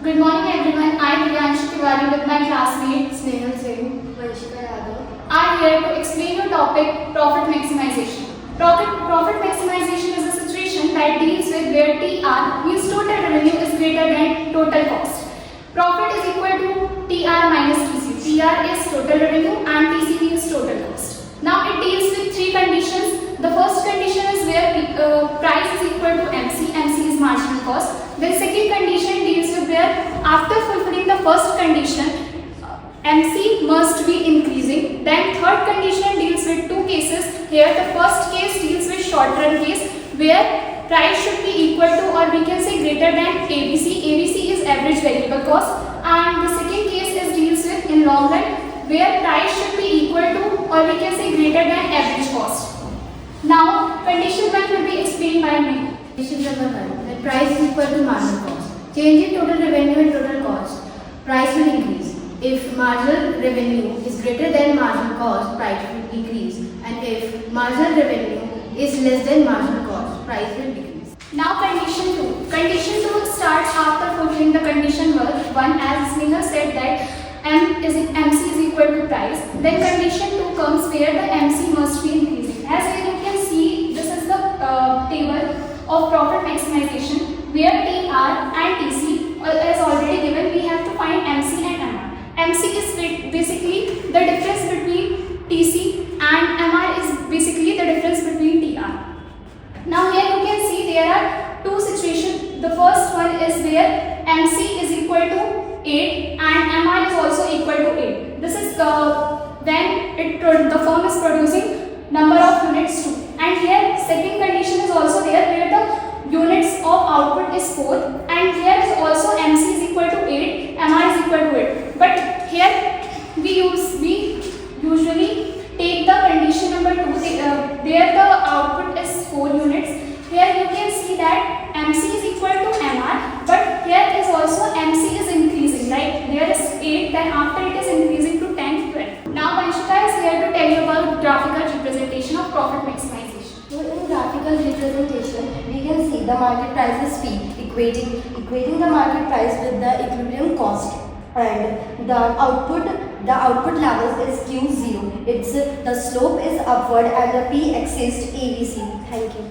Good morning everyone. I am Divyanshu Tiwari with my classmate Snehal Singh, Vanshika Yadav. I am here to explain your topic profit maximization. Profit maximization is a situation that deals with where TR means total revenue is greater than total cost. Profit is equal to TR minus TC. TR is total revenue and TCV is total cost. Now it deals with three conditions. The first condition is where price is equal to MC. MC is marginal cost. Then second condition deals with where after fulfilling the first condition, MC must be increasing. Then third condition deals with two cases. Here the first case deals with short run case where price should be equal to, or we can say greater than ABC. ABC is average variable cost. And the second case is deals with in long run where price should be equal to, or we can say greater than average cost. Now condition 1 will be explained by me. Condition number 1. That price is equal to marginal cost. Change in total revenue and total cost. Price will increase. If marginal revenue is greater than marginal cost, price will increase. And if marginal revenue is less than marginal cost, price will decrease. Now condition 2. Condition 2 starts after fulfilling the condition 1, as Snehal said that MC is equal to price. Then condition 2 comes where the MC must be increasing. As you can see, this is the table of profit maximization where TR and TC is already given. We have to find MC and MR. MC is basically the difference between TC and MR is basically the difference between TR. Now here you can see there are two situations. The first one is where MC is equal to 8 and MR is also equal to 8. This is when the firm is producing number of units 2. And here second condition is also there where the units of output is 4, and here is also MC is equal to 8, MR is equal to 8. But here we usually take the condition number 2 where the output is 4 units. Here you can see that MC is equal to MR, but here is also MC is increasing, right? There is 8, then after it is increasing to 10, 12. Now Vanshika is here to tell you about graphical representation of profit maximization. So in graphical representation, we can see the market price is P, equating the market price with the equilibrium cost, and the output level is Q0. The slope is upward and the P axis ABC. Thank you.